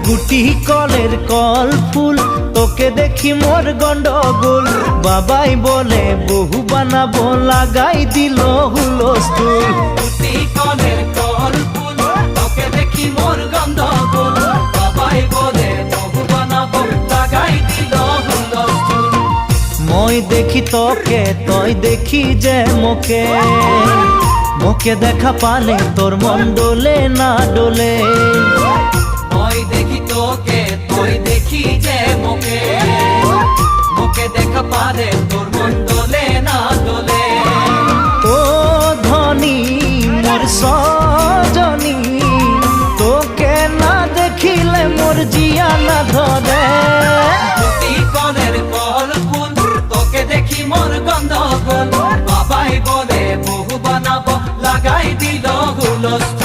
গুটি কলের কল ফুল, তোকে দেখি মোর গন্ডগোল। বাবাই বলে বহু বানাবো, লাগাই দিল হুলস্থুল। গুটি কলের কল ফুল, তোকে দেখি মোর গন্ডগোল। বাবাই বলে বহু বানাবো, লাগাই দিল হুলস্থুল। মই দেখি তোকে, তই দেখি যে মোকে, মোকে দেখা পালে তোর মন ডোলে না ডোলে। মই দেখি তোকে, তুই দেখি যে মোকে, মোকে দেখা পারে তোর মন দোলে না দোলে। ও ধনী মোর সজনী, তোকে না দেখিলে মোর জিয়া না ধরে। গুটি কলের কল ফুল, তোকে দেখি মোর গন্ডগোল। বাবাই বলে বহু বানাবো, লাগাই দিল হুলস্থুল।